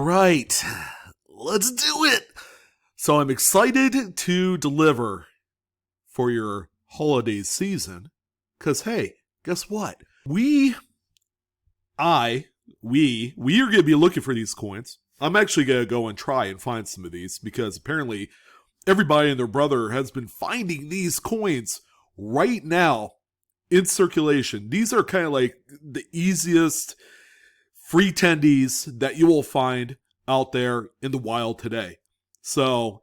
right, let's do it. So I'm excited to deliver for your holiday season because, hey, guess what? We are going to be looking for these coins. I'm actually going to go and try and find some of these because apparently everybody and their brother has been finding these coins right now in circulation. These are kind of like the easiest free tendies that you will find out there in the wild today. So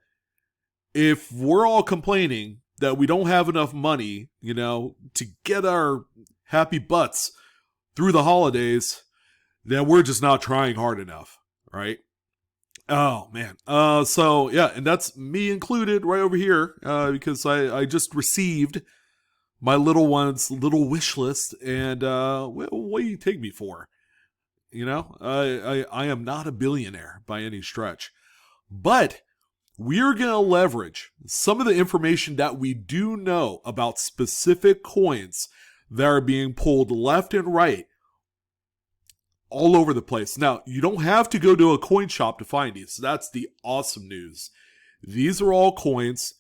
if we're all complaining that we don't have enough money, to get our happy butts through the holidays, then we're just not trying hard enough, right? Oh, man. So, yeah, and that's me included right over here because I just received my little one's little wish list, and what do you take me for? I am not a billionaire by any stretch, but we're going to leverage some of the information that we do know about specific coins that are being pulled left and right all over the place. Now, you don't have to go to a coin shop to find these. That's the awesome news. These are all coins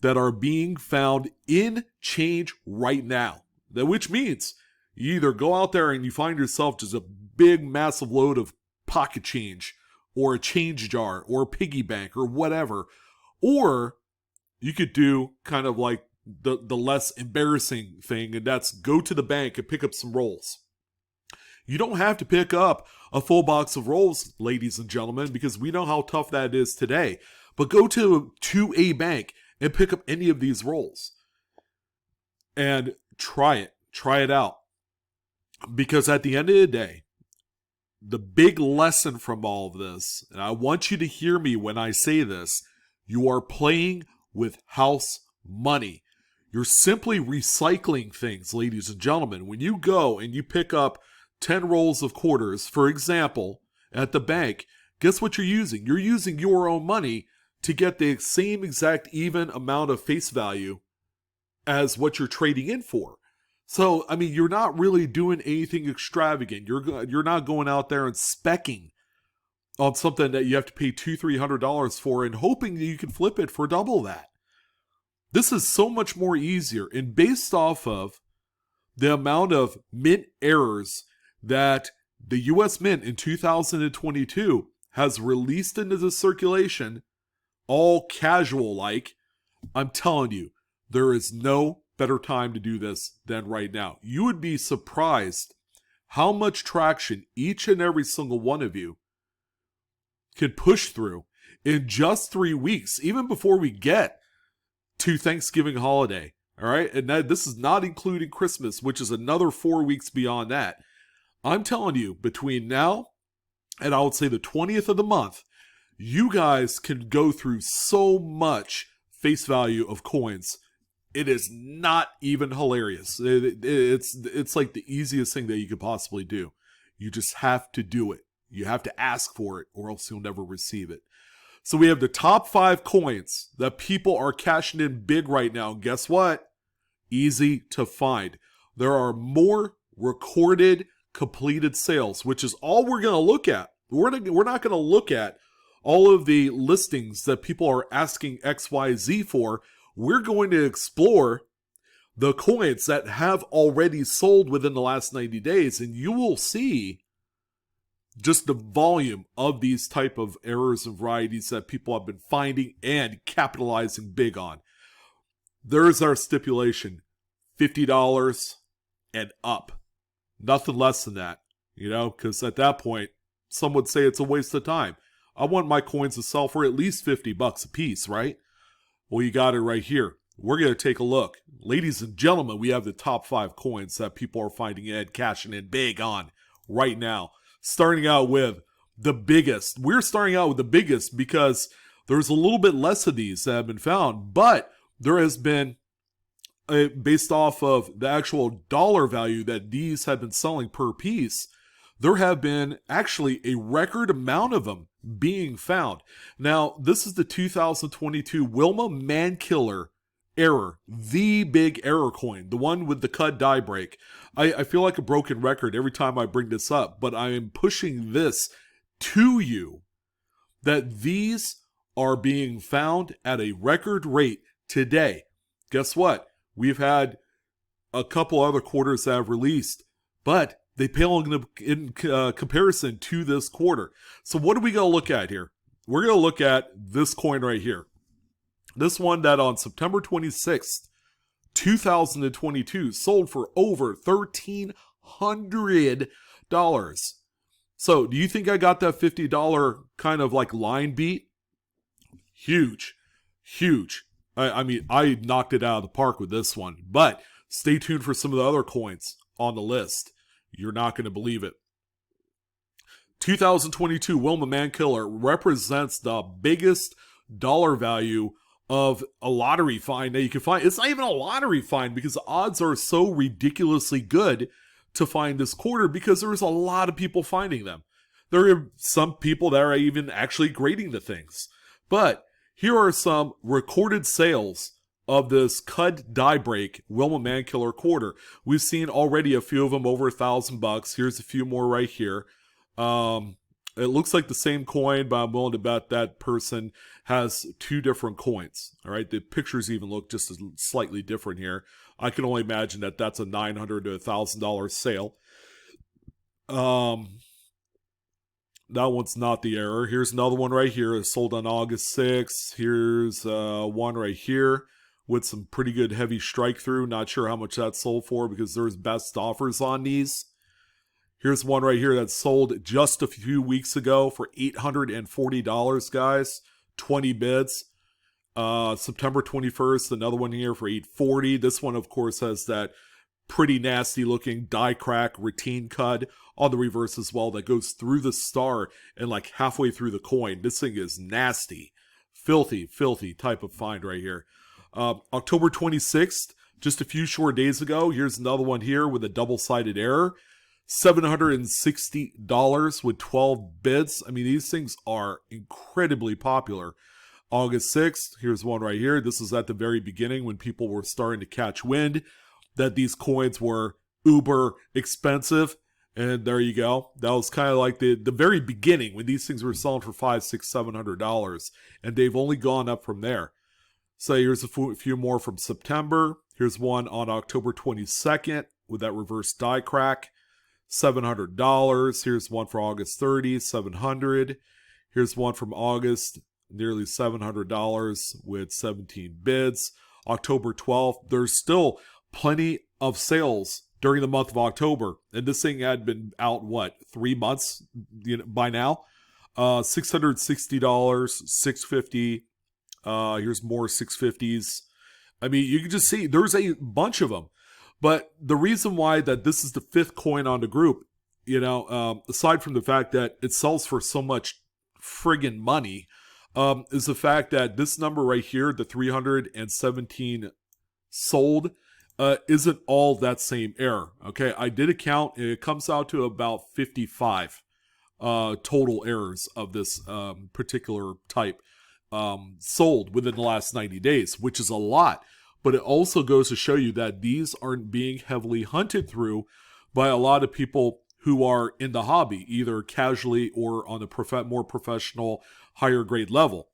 that are being found in change right now. Which means you either go out there and you find yourself just a big, massive load of pocket change or a change jar or a piggy bank or whatever. Or you could do kind of like the less embarrassing thing, and that's go to the bank and pick up some rolls. You don't have to pick up a full box of rolls, ladies and gentlemen, because we know how tough that is today. But go to a bank and pick up any of these rolls and try it out. Because at the end of the day, the big lesson from all of this, and I want you to hear me when I say this, you are playing with house money. You're simply recycling things, ladies and gentlemen. When you go and you pick up 10 rolls of quarters, for example, at the bank, guess what you're using? You're using your own money to get the same exact even amount of face value as what you're trading in for. So, I mean, you're not really doing anything extravagant. You're not going out there and speccing on something that you have to pay $200-$300 for and hoping that you can flip it for double that. This is so much more easier, and based off of the amount of mint errors that the U.S. Mint in 2022 has released into the circulation, all casual-like, I'm telling you, there is no better time to do this than right now. You would be surprised how much traction each and every single one of you can push through in just 3 weeks, even before we get to Thanksgiving holiday. All right. And this is not including Christmas, which is another 4 weeks beyond that. I'm telling you, between now and I would say the 20th of the month, you guys can go through so much face value of coins. It is not even hilarious. It's like the easiest thing that you could possibly do. You just have to do it. You have to ask for it or else you'll never receive it. So we have the top 5 coins that people are cashing in big right now. Guess what? Easy to find. There are more recorded completed sales, which is all we're going to look at. We're not going to look at all of the listings that people are asking XYZ for. We're going to explore the coins that have already sold within the last 90 days, and you will see just the volume of these type of errors and varieties that people have been finding and capitalizing big on. There's our stipulation, $50 and up. Nothing less than that, because at that point, some would say it's a waste of time. I want my coins to sell for at least $50 a piece, right? Well, you got it right here. We're going to take a look. Ladies and gentlemen, we have the top 5 coins that people are finding and cashing in big on right now. Starting out with the biggest. We're starting out with the biggest because there's a little bit less of these that have been found, but there has been, based off of the actual dollar value that these have been selling per piece, there have been actually a record amount of them being found. Now, this is the 2022 Wilma Man Killer error, the big error coin, the one with the cut die break. I feel like a broken record every time I bring this up, but I am pushing this to you that these are being found at a record rate today. Guess what? We've had a couple other quarters that have released, but they pale in comparison to this quarter. So what are we going to look at here? We're going to look at this coin right here. This one that on September 26th, 2022 sold for over $1,300. So do you think I got that $50 kind of like line beat? Huge. I mean, I knocked it out of the park with this one, but stay tuned for some of the other coins on the list. You're not going to believe it. 2022 Wilma Man Killer represents the biggest dollar value of a lottery find that you can find. It's not even a lottery find because the odds are so ridiculously good to find this quarter because there's a lot of people finding them. There are some people that are even actually grading the things. But here are some recorded sales of this Cud Die Break Wilma Man Killer quarter. We've seen already a few of them over $1,000. Here's a few more right here. It looks like the same coin, but I'm willing to bet that person has two different coins. All right, the pictures even look just slightly different here. I can only imagine that that's a $900 to $1,000 sale. That one's not the error. Here's another one right here. It's sold on August 6th. Here's one right here with some pretty good heavy strike through. Not sure how much that sold for because there's best offers on these. Here's one right here that sold just a few weeks ago for $840, guys. 20 bids. September 21st, another one here for $840. This one, of course, has that pretty nasty looking die crack routine cud on the reverse as well that goes through the star and like halfway through the coin. This thing is nasty. Filthy type of find right here. October 26th, just a few short days ago. Here's another one here with a double-sided error. $760 with 12 bids. I mean, these things are incredibly popular. August 6th, here's one right here. This is at the very beginning when people were starting to catch wind that these coins were uber expensive. And there you go. That was kind of like the very beginning when these things were selling for $500, $600, $700. And they've only gone up from there. So here's a few more from September. Here's one on October 22nd with that reverse die crack. $700. Here's one for August 30, $700. Here's one from August, nearly $700 with 17 bids. October 12th, there's still plenty of sales during the month of October. And this thing had been out, 3 months by now? $660, $650. Here's more 650s. I mean, you can just see there's a bunch of them. But the reason why that this is the fifth coin on the group, aside from the fact that it sells for so much friggin' money, is the fact that this number right here, the 317 sold, isn't all that same error. Okay, I did a count. It comes out to about 55 total errors of this particular type sold within the last 90 days, which is a lot. But it also goes to show you that these aren't being heavily hunted through by a lot of people who are in the hobby, either casually or on a more professional, higher grade level.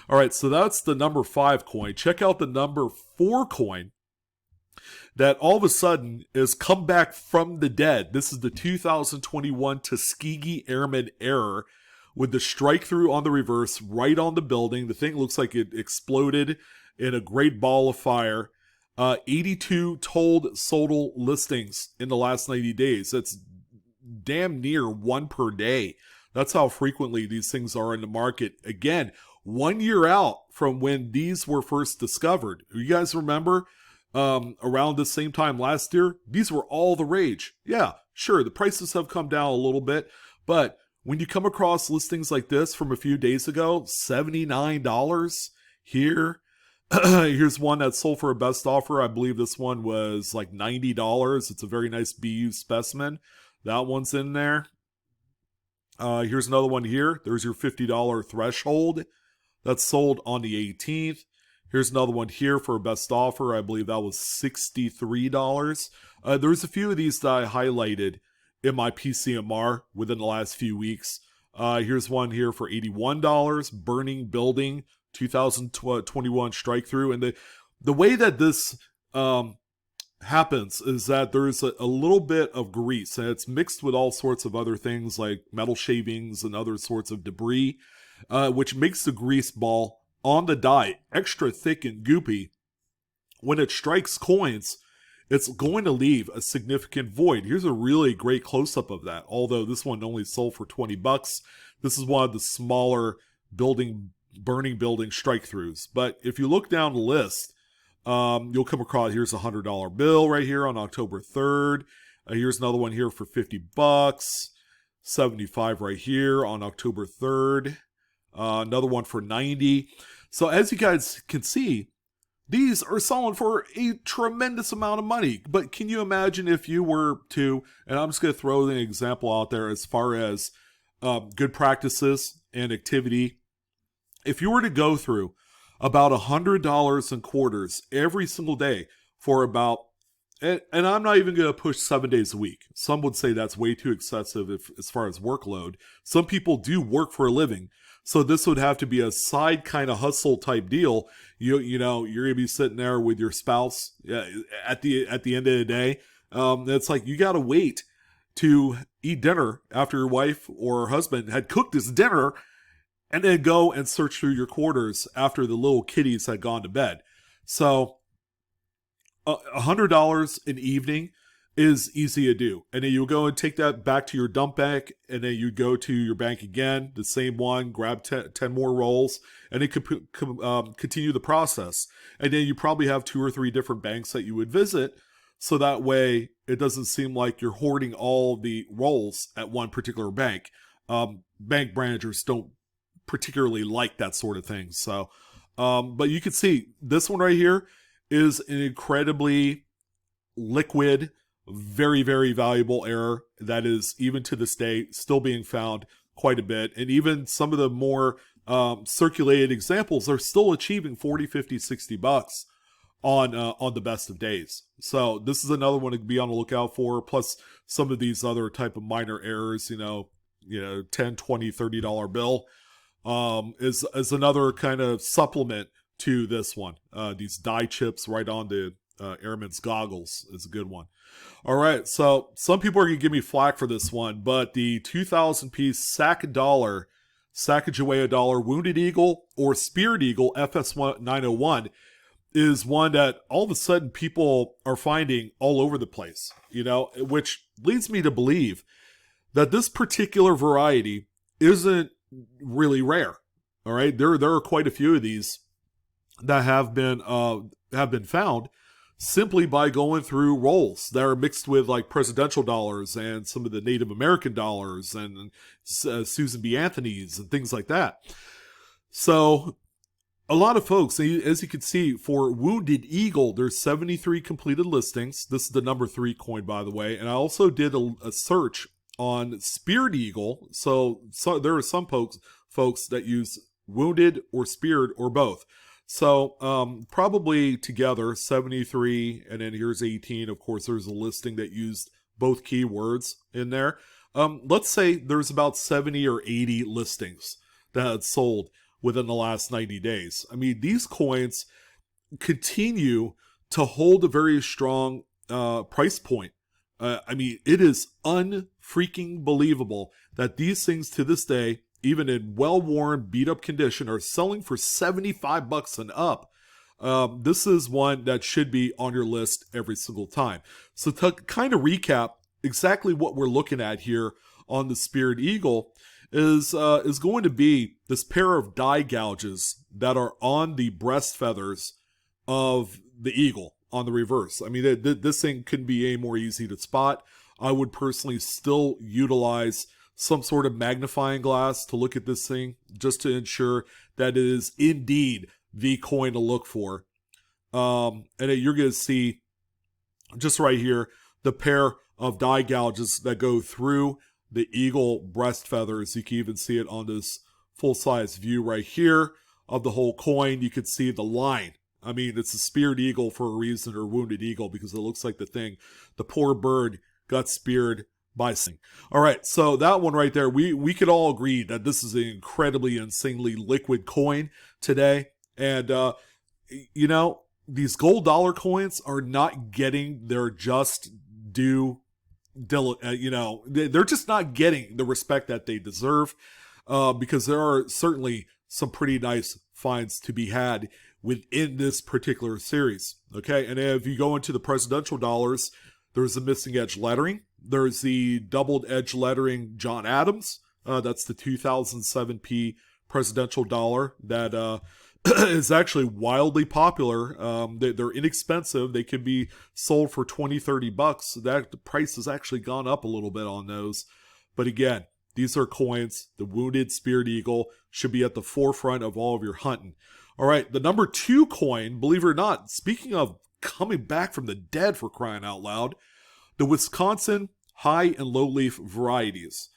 All right, so that's the number 5 coin. Check out the number 4 coin that all of a sudden is come back from the dead. This is the 2021 Tuskegee Airman Error with the strike through on the reverse right on the building. The thing looks like it exploded in a great ball of fire. 82 sold listings in the last 90 days. That's damn near one per day. That's how frequently these things are in the market. Again, 1 year out from when these were first discovered. You guys remember around the same time last year, these were all the rage. Yeah, sure, the prices have come down a little bit, but when you come across listings like this from a few days ago, $79 here. Here's one that sold for a best offer. I believe this one was like $90. It's a very nice BU specimen. That one's in there. Here's another one here. There's your $50 threshold. That's sold on the 18th. Here's another one here for a best offer. I believe that was $63. There's a few of these that I highlighted in my PCMR within the last few weeks. Here's one here for $81. Burning Building 2021 strike through. And the way that this happens is that there's a little bit of grease, and it's mixed with all sorts of other things like metal shavings and other sorts of debris, which makes the grease ball on the die extra thick and goopy. When it strikes coins, it's going to leave a significant void. Here's a really great close-up of that, although this one only sold for $20. This is one of the smaller burning building strike-throughs. But if you look down the list, you'll come across, here's a $100 bill right here on October 3rd. Here's another one here for $50. 75 right here on October 3rd. Another one for 90. So as you guys can see, these are selling for a tremendous amount of money. But can you imagine if you were to, and I'm just going to throw an example out there as far as good practices and activity. If you were to go through about $100 in quarters every single day for about, and I'm not even going to push 7 days a week. Some would say that's way too excessive as far as workload. Some people do work for a living. So this would have to be a side kind of hustle type deal. You know, you're gonna be sitting there with your spouse at the end of the day. It's like you gotta wait to eat dinner after your wife or husband had cooked this dinner, and then go and search through your quarters after the little kitties had gone to bed. So $100 an evening is easy to do. And then you go and take that back to your dump bank, and then you go to your bank again, the same one, grab 10 more rolls, and it could continue the process. And then you probably have 2 or 3 different banks that you would visit, so that way it doesn't seem like you're hoarding all the rolls at one particular bank. Bank managers don't particularly like that sort of thing. So, but you can see this one right here is an incredibly liquid, very, very valuable error that is, even to this day, still being found quite a bit. And even some of the more circulated examples are still achieving 40, 50, 60 bucks on the best of days. So this is another one to be on the lookout for. Plus some of these other type of minor errors, you know, 10, 20, $30 bill is another kind of supplement to this one. These die chips right on the airman's goggles is a good one. All right, so some people are going to give me flack for this one, but the 2,000 piece Sacagawea dollar Wounded Eagle or Speared Eagle FS901 is one that all of a sudden people are finding all over the place, which leads me to believe that this particular variety isn't really rare. All right, there are quite a few of these that have been found simply by going through rolls that are mixed with like presidential dollars and some of the Native American dollars and Susan B. Anthony's and things like that. So a lot of folks, as you can see, for Wounded Eagle, there's 73 completed listings. This is the number 3 coin, by the way. And I also did a search on Speared Eagle. So there are some folks that use Wounded or Speared or both. So probably together 73, and then here's 18. Of course, there's a listing that used both keywords in there. Let's say there's about 70 or 80 listings that had sold within the last 90 days. I mean, these coins continue to hold a very strong price point. I mean, it is unfreaking believable that these things to this day, even in well-worn, beat-up condition, are selling for $75 and up. This is one that should be on your list every single time. So to kind of recap exactly what we're looking at here on the Speared Eagle is going to be this pair of die gouges that are on the breast feathers of the eagle on the reverse. I mean, this thing couldn't be any more easy to spot. I would personally still utilize some sort of magnifying glass to look at this thing just to ensure that it is indeed the coin to look for. And you're going to see just right here the pair of die gouges that go through the eagle breast feathers. You can even see it on this full-size view right here of the whole coin. You can see the line. I mean, it's a Speared Eagle for a reason, or Wounded Eagle, because it looks like the poor bird got speared by Sing. All right, so that one right there, we could all agree that this is an incredibly, insanely liquid coin today. And, you know, these gold dollar coins are not getting their just due, you know, they're just not getting the respect that they deserve, because there are certainly some pretty nice finds to be had within this particular series. Okay, and if you go into the presidential dollars, there's the missing edge lettering. There's the doubled edge lettering John Adams. That's the 2007p presidential dollar that is actually wildly popular. They're inexpensive. They can be sold for $20-$30. The price has actually gone up a little bit on those. But again, these are coins. The wounded speared eagle should be at the forefront of all of your hunting. All right, the number 2 coin, believe it or not, speaking of coming back from the dead, for crying out loud, the Wisconsin high and low leaf varieties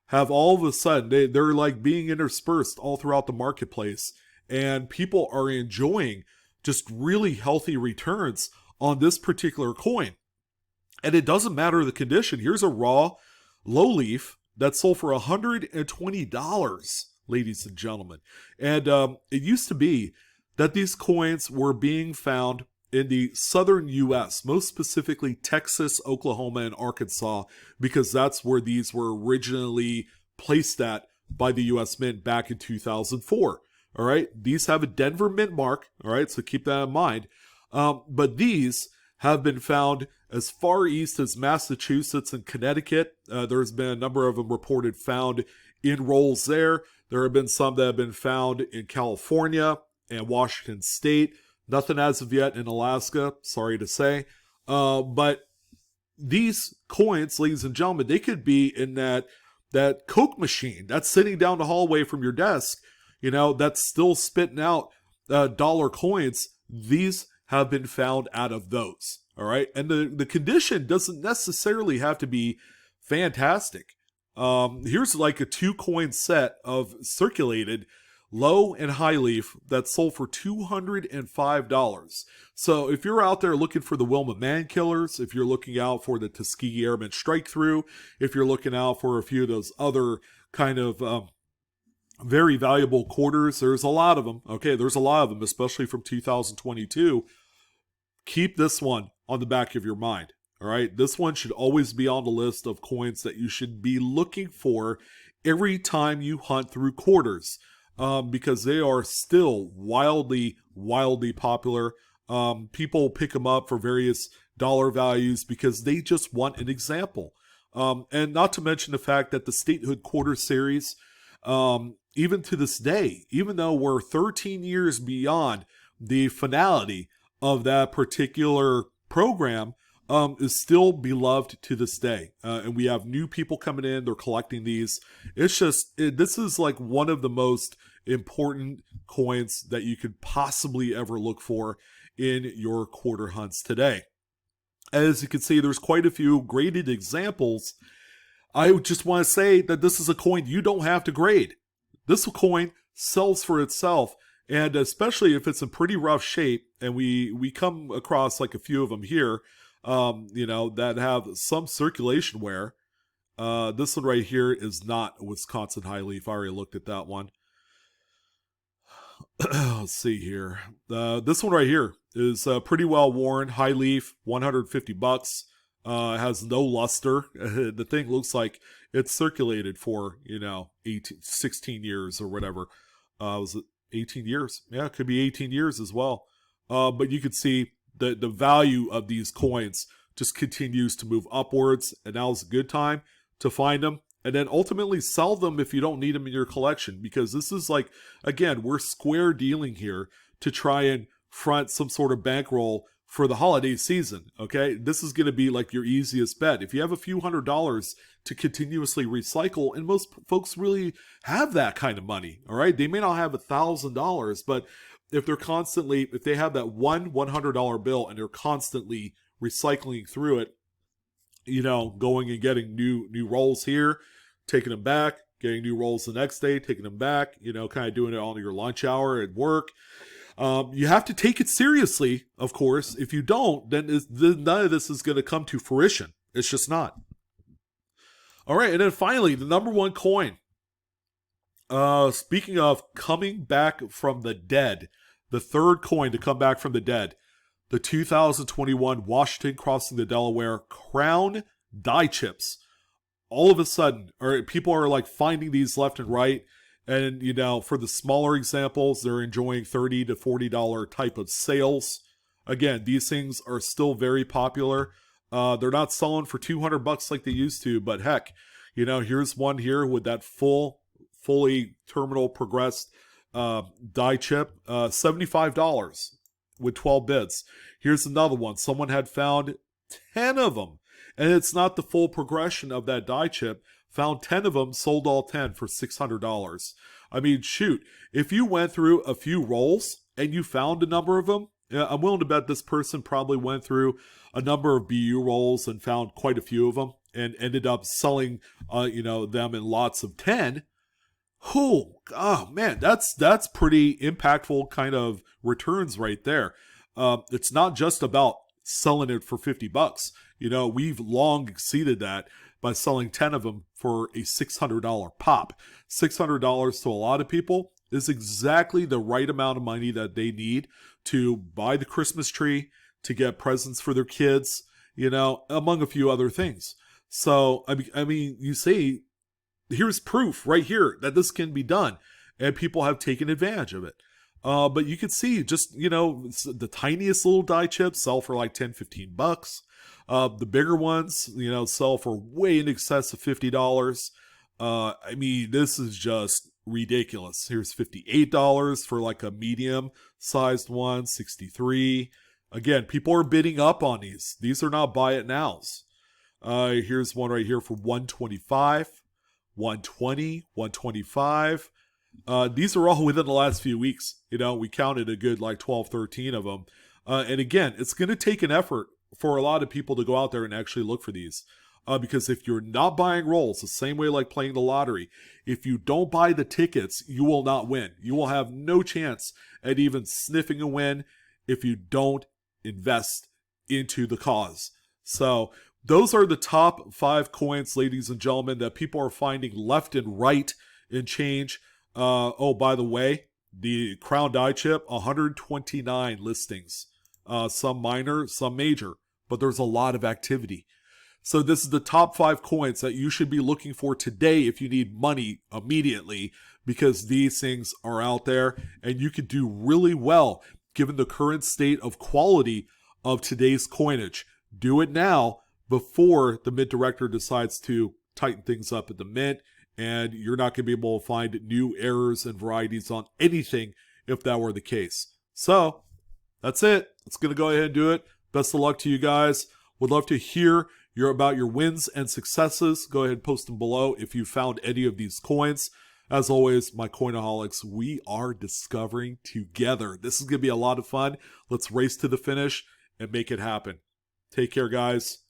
have all of a sudden, they're like being interspersed all throughout the marketplace, and people are enjoying just really healthy returns on this particular coin. And it doesn't matter the condition. Here's a raw low leaf that sold for $120, ladies and gentlemen. And it used to be that these coins were being found in the southern U.S., most specifically Texas, Oklahoma, and Arkansas, because that's where these were originally placed at by the U.S. Mint back in 2004. All right, these have a Denver Mint mark. All right, so keep that in mind. But these have been found as far east as Massachusetts and Connecticut. There's been a number of them reported found in rolls there. There have been some that have been found in California and Washington State. Nothing as of yet in Alaska, sorry to say. But these coins, ladies and gentlemen, they could be in that Coke machine that's sitting down the hallway from your desk, you know, that's still spitting out dollar coins. These have been found out of those. All right. And the condition doesn't necessarily have to be fantastic. Here's like a 2 coin set of circulated low and high leaf that sold for $205. So if you're out there looking for the Wilma Man Killers, if you're looking out for the Tuskegee Airman Strike Through, if you're looking out for a few of those other kind of very valuable quarters, there's a lot of them. Okay, there's a lot of them, especially from 2022. Keep this one on the back of your mind. All right, this one should always be on the list of coins that you should be looking for every time you hunt through quarters. Because they are still wildly popular. People pick them up for various dollar values because they just want an example. And not to mention the fact that the Statehood Quarter Series, even to this day, even though we're 13 years beyond the finality of that particular program, is still beloved to this day. And we have new people coming in, they're collecting these. It's just, this is like one of the most important coins that you could possibly ever look for in your quarter hunts today. As you can see, there's quite a few graded examples. I just want to say that this is a coin you don't have to grade. This coin sells for itself, and especially if it's in pretty rough shape, and we come across like a few of them here, you know, that have some circulation wear. This one right here is not a Wisconsin high leaf. I already looked at that one. Let's see here. This one right here is pretty well worn, high leaf, $150. Has no luster. The thing looks like it's circulated for, you know, 16 years or whatever. Was it 18 years? Yeah, it could be 18 years as well. But you can see the value of these coins just continues to move upwards, and now's a good time to find them and then ultimately sell them if you don't need them in your collection, because this is like, again, we're square dealing here to try and front some sort of bankroll for the holiday season. Okay, this is going to be like your easiest bet if you have a few $100s to continuously recycle, and most folks really have that kind of money. All right, they may not have $1,000, but if they're constantly, if they have that one $100 bill and they're constantly recycling through it, you know, going and getting new rolls here, taking them back, getting new rolls the next day, taking them back, you know, kind of doing it on your lunch hour at work. You have to take it seriously, of course. If you don't, then none of this is going to come to fruition. It's just not. All right, and then finally, the number one coin. Speaking of coming back from the dead, the third coin to come back from the dead, the 2021 Washington crossing the Delaware Crown die chips. All of a sudden, people are like finding these left and right. And, for the smaller examples, they're enjoying $30 to $40 type of sales. Again, these things are still very popular. They're not selling for $200 like they used to, but heck, here's one here with that fully terminal progressed die chip, $75 with 12 bits. Here's another one. Someone had found 10 of them, and it's not the full progression of that die chip. Found 10 of them, sold all 10 for $600. I mean, shoot, if you went through a few rolls and you found a number of them, I'm willing to bet this person probably went through a number of BU rolls and found quite a few of them and ended up selling, them in lots of 10. Oh man, that's pretty impactful kind of returns right there. It's not just about selling it for $50. We've long exceeded that by selling 10 of them for a $600 pop. $600 to a lot of people is exactly the right amount of money that they need to buy the Christmas tree, to get presents for their kids, among a few other things. So, I mean, you see, here's proof right here that this can be done, and people have taken advantage of it. But you can see just, the tiniest little die chips sell for like $10, $15. The bigger ones, sell for way in excess of $50. I mean, this is just ridiculous. Here's $58 for like a medium sized one, $63. Again, people are bidding up on these. These are not buy it nows. Here's one right here for $125, $120, $125. These are all within the last few weeks. We counted a good like 12, 13 of them. And again, it's going to take an effort for a lot of people to go out there and actually look for these. Because if you're not buying rolls, the same way like playing the lottery, if you don't buy the tickets, you will not win. You will have no chance at even sniffing a win if you don't invest into the cause. So those are the top 5 coins, ladies and gentlemen, that people are finding left and right in change. By the way, the Crown Die Chip, 129 listings. Some minor, some major, but there's a lot of activity. So this is the top 5 coins that you should be looking for today if you need money immediately, because these things are out there and you could do really well given the current state of quality of today's coinage. Do it now before the mint director decides to tighten things up at the mint, and you're not going to be able to find new errors and varieties on anything if that were the case. So that's it. It's going to go ahead and do it. Best of luck to you guys. Would love to hear about your wins and successes. Go ahead and post them below if you found any of these coins. As always, my coinaholics, we are discovering together. This is going to be a lot of fun. Let's race to the finish and make it happen. Take care, guys.